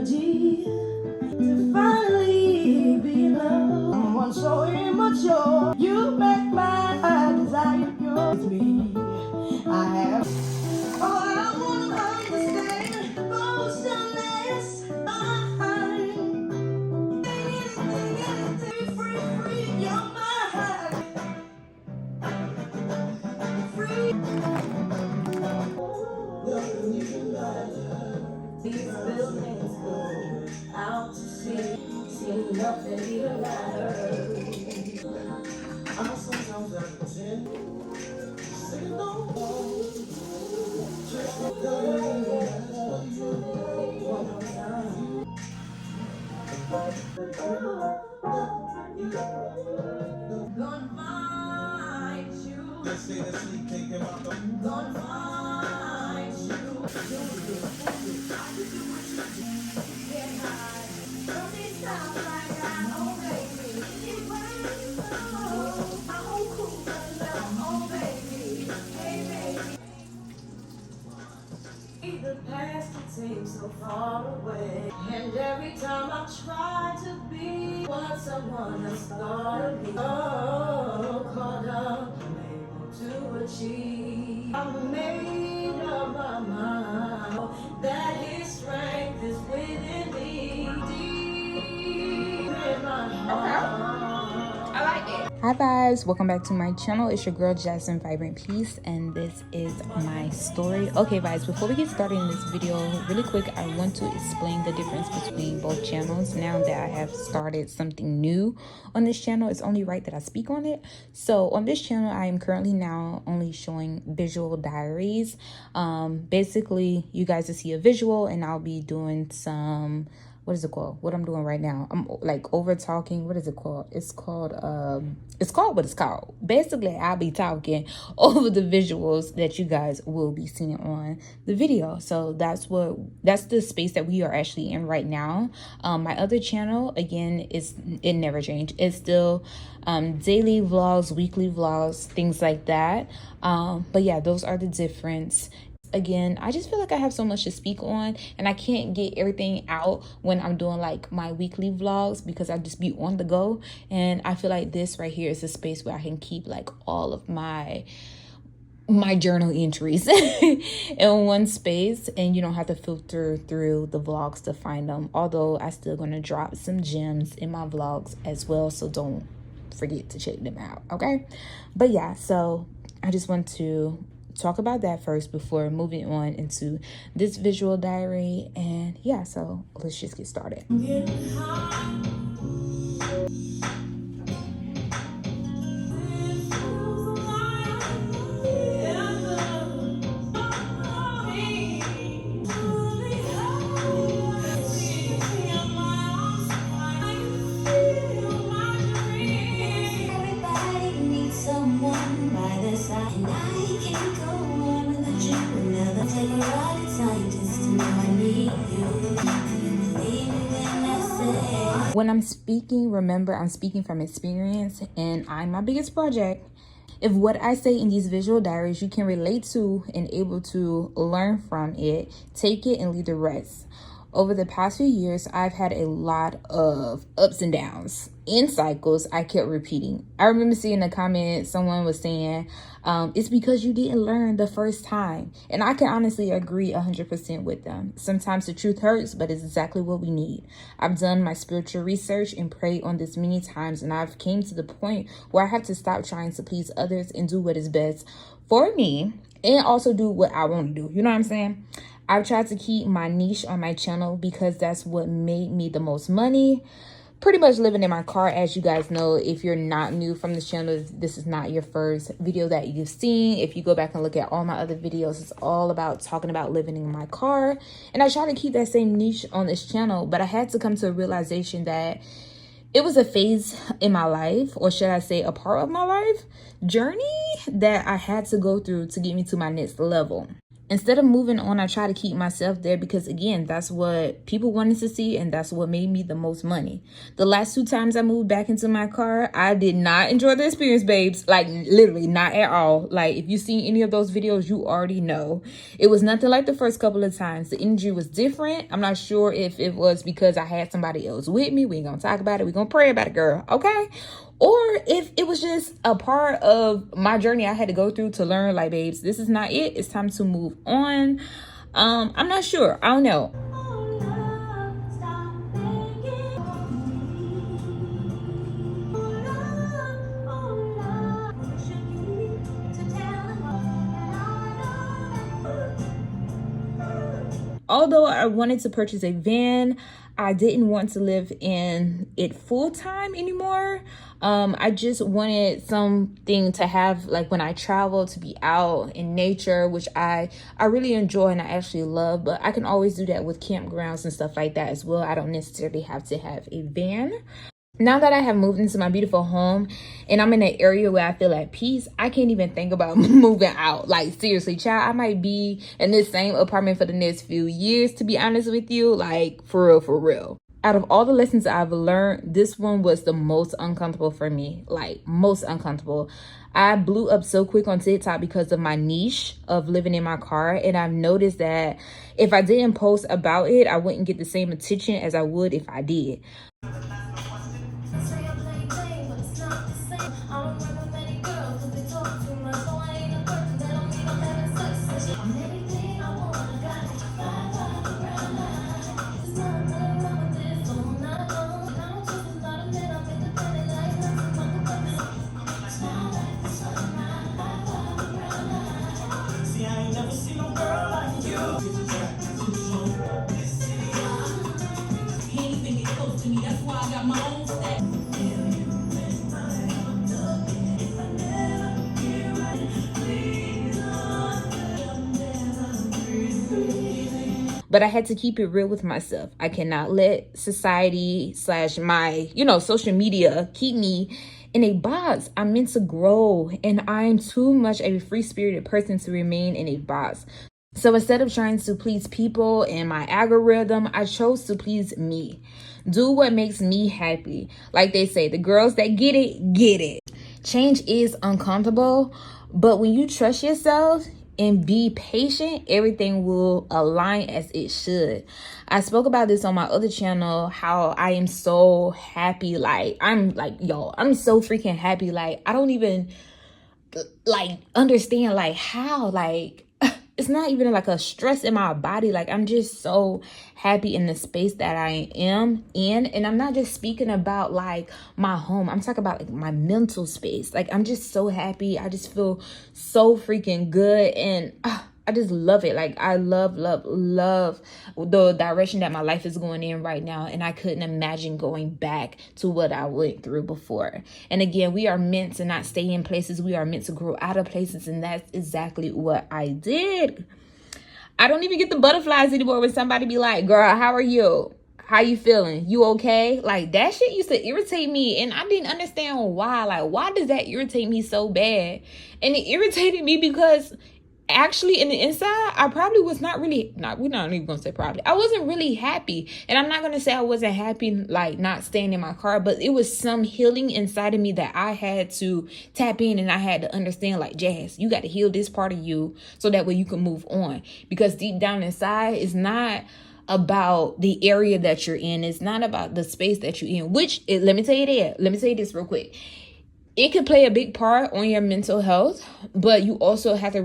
energy to finally be in love. Someone so immature, you make my desire pure. With me, I have all I want to understand. Emotionless mind. Free, free your mind. Free. These buildings go out to sea, see nothing even matters. I sometimes have to pretend, say no, just look one more time. Gonna find you. They say that sleep can't get out the. Gonna find you. Get high. Don't need time like I know, baby. It rains so I won't cool myself, oh baby. Hey baby. The past it seems so far away, and every time I try to be what someone else thought of me, oh, caught up, unable to achieve. I'm made up my mind that His strength is within me, deep in my heart. I like it. Hi guys, welcome back to my channel. It's your girl Jasmine, Vibrant Peace, and this is my story. Okay guys, before we get started in this video, really quick, I want to explain the difference between both channels. Now that I have started something new on this channel, it's only right that I speak on it. So on this channel, I am currently now only showing visual diaries. Basically, you guys will see a visual, and I'll be doing some, what is it called? What I'm doing right now, I'm like over talking. What is it called? It's called what it's called. Basically, I'll be talking over the visuals that you guys will be seeing on the video. So that's the space that we are actually in right now. My other channel, again, it never changed. It's still daily vlogs, weekly vlogs, things like that. But yeah, those are the difference. Again, I just feel like I have so much to speak on, and I can't get everything out when I'm doing like my weekly vlogs because I just be on the go. And I feel like this right here is a space where I can keep like all of my journal entries in one space, and you don't have to filter through the vlogs to find them. Although I still gonna drop some gems in my vlogs as well, so don't forget to check them out, okay? But yeah, so I just want to talk about that first before moving on into this visual diary. And yeah, so let's just get started. When I'm speaking, remember I'm speaking from experience, and I'm my biggest project. If what I say in these visual diaries you can relate to and able to learn from it, take it and leave the rest. Over the past few years, I've had a lot of ups and downs in cycles. I kept repeating. I remember seeing a comment, someone was saying, it's because you didn't learn the first time. And I can honestly agree 100% with them. Sometimes the truth hurts, but it's exactly what we need. I've done my spiritual research and prayed on this many times, and I've came to the point where I have to stop trying to please others and do what is best for me, and also do what I want to do. You know what I'm saying? I've tried to keep my niche on my channel because that's what made me the most money. Pretty much living in my car. As you guys know, if you're not new from this channel, this is not your first video that you've seen. If you go back and look at all my other videos, it's all about talking about living in my car. And I try to keep that same niche on this channel, but I had to come to a realization that it was a phase in my life, or should I say a part of my life journey, that I had to go through to get me to my next level. Instead of moving on, I try to keep myself there because, again, that's what people wanted to see and that's what made me the most money. The last 2 times I moved back into my car, I did not enjoy the experience, babes. Like, literally not at all. Like, if you've seen any of those videos, you already know. It was nothing like the first couple of times. The energy was different. I'm not sure if it was because I had somebody else with me. We ain't gonna talk about it. We gonna pray about it, girl. Okay? Or if it was just a part of my journey I had to go through to learn, like, babes, this is not it. It's time to move on. I'm not sure. I don't know. Although I wanted to purchase a van, I didn't want to live in it full time anymore. I just wanted something to have, like, when I travel, to be out in nature, which I really enjoy and I actually love. But I can always do that with campgrounds and stuff like that as well. I don't necessarily have to have a van. Now that I have moved into my beautiful home and I'm in an area where I feel at peace, I can't even think about moving out. Like, seriously, child, I might be in this same apartment for the next few years, to be honest with you. Like, for real, for real. Out of all the lessons I've learned, this one was the most uncomfortable for me. Like, most uncomfortable. I blew up so quick on TikTok because of my niche of living in my car. And I've noticed that if I didn't post about it, I wouldn't get the same attention as I would if I did. But I had to keep it real with myself. I cannot let society / my, social media keep me in a box. I'm meant to grow, and I'm too much a free-spirited person to remain in a box. So instead of trying to please people and my algorithm, I chose to please me. Do what makes me happy. Like they say, the girls that get it, get it. Change is uncomfortable, but when you trust yourself and be patient, everything will align as it should. I spoke about this on my other channel, how I am so happy. Like, I'm so freaking happy. Like, I don't even understand how, it's not even like a stress in my body. Like, I'm just so happy in the space that I am in. And I'm not just speaking about my home. I'm talking about my mental space. Like, I'm just so happy. I just feel so freaking good. And I just love it. Like, I love the direction that my life is going in right now. And I couldn't imagine going back to what I went through before. And again, we are meant to not stay in places. We are meant to grow out of places. And that's exactly what I did. I don't even get the butterflies anymore when somebody be like, girl, how are you? How you feeling? You okay? Like, that shit used to irritate me. And I didn't understand why. Like, why does that irritate me so bad? And it irritated me because actually in the inside, I probably was not really, we're not even gonna say probably, I wasn't really happy. And I'm not gonna say I wasn't happy, not staying in my car, but it was some healing inside of me that I had to tap in, and I had to understand, Jazz, you got to heal this part of you so that way you can move on. Because deep down inside, it's not about the area that you're in. It's not about the space that you're in, let me tell you this real quick. It could play a big part on your mental health, but you also have to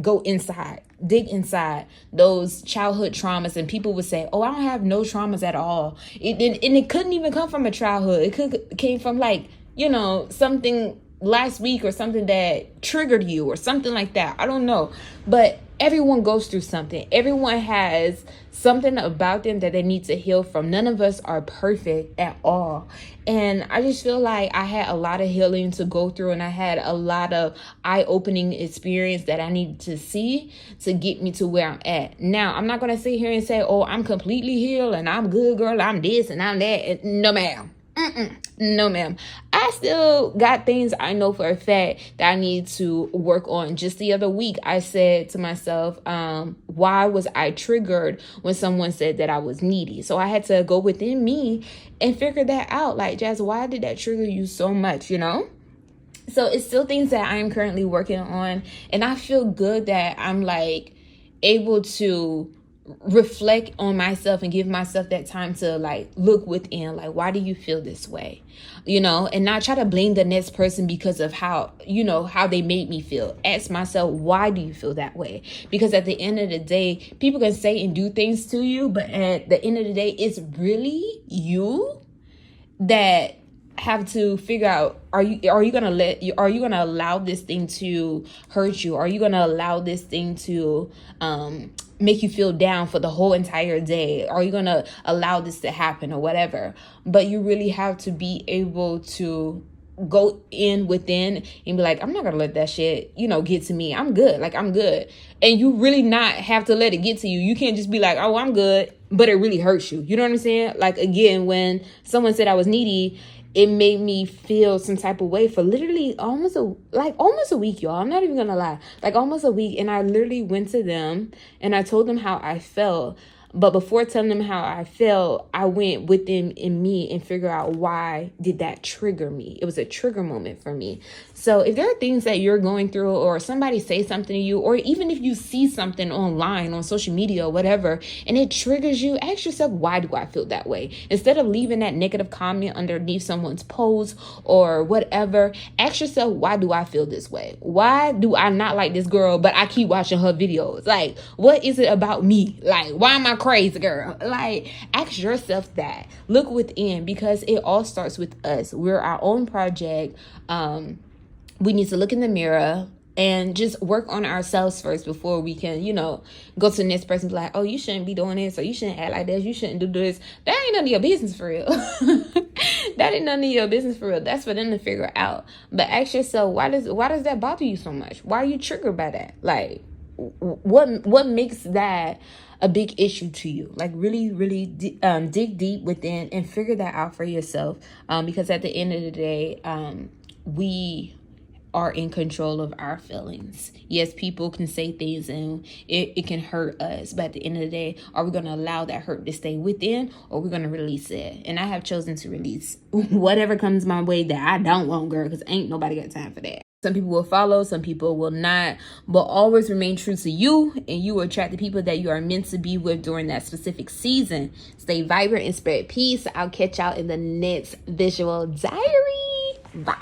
go inside, dig inside those childhood traumas. And people would say, oh, I don't have no traumas at all. And it couldn't even come from a childhood. It came from something last week or something that triggered you or something like that. I don't know. But everyone goes through something. Everyone has something about them that they need to heal from. None of us are perfect at all. And I just feel like I had a lot of healing to go through, and I had a lot of eye-opening experience that I needed to see to get me to where I'm at. Now, I'm not going to sit here and say, oh, I'm completely healed and I'm good, girl. I'm this and I'm that. No, ma'am. No, ma'am. I I still got things I know for a fact that I need to work on. Just the other week, I said to myself, why was I triggered when someone said that I was needy? So I had to go within me and figure that out. Like, Jazz, why did that trigger you so much, you know? So it's still things that I am currently working on. And I feel good that I'm like able to reflect on myself and give myself that time to like look within, like, why do you feel this way, you know, and not try to blame the next person because of how, you know, how they made me feel. Ask myself, why do you feel that way? Because at the end of the day, people can say and do things to you, but at the end of the day, it's really you that have to figure out, are you gonna allow this thing to hurt you? Are you gonna allow this thing to make you feel down for the whole entire day? Are you gonna allow this to happen or whatever? But you really have to be able to go in within and be like, I'm not gonna let that shit, you know, get to me. I'm good. Like, I'm good. And you really not have to let it get to you. You can't just be like, oh, I'm good, but it really hurts you. You know what I'm saying? Like, again, when someone said I was needy, it made me feel some type of way for literally almost a week, y'all. I'm not even gonna lie, like almost a week. And I literally went to them and I told them how I felt. But before telling them how I felt, I went within in me and figure out, why did that trigger me? It was a trigger moment for me. So if there are things that you're going through, or somebody say something to you, or even if you see something online on social media or whatever, and it triggers you, ask yourself, why do I feel that way? Instead of leaving that negative comment underneath someone's post or whatever, ask yourself, why do I feel this way? Why do I not like this girl, but I keep watching her videos? Like, what is it about me? Like, why am I crazy, girl? Like, ask yourself that. Look within, because it all starts with us. We're our own project. We need to look in the mirror and just work on ourselves first before we can, you know, go to the next person and be like, oh, you shouldn't be doing this, or you shouldn't act like this, you shouldn't do this. That ain't none of your business for real. That ain't none of your business for real. That's for them to figure out. But ask yourself, why does that bother you so much? Why are you triggered by that? Like, what makes that a big issue to you? Like, really dig deep within and figure that out for yourself, because at the end of the day, we are in control of our feelings. Yes, people can say things and it can hurt us, but at the end of the day, are we going to allow that hurt to stay within, or are we going to release it? And I have chosen to release whatever comes my way that I don't want, girl, because ain't nobody got time for that. Some people will follow, some people will not, but always remain true to you, and you will attract the people that you are meant to be with during that specific season. Stay vibrant and spread peace. I'll catch y'all in the next visual diary. Bye.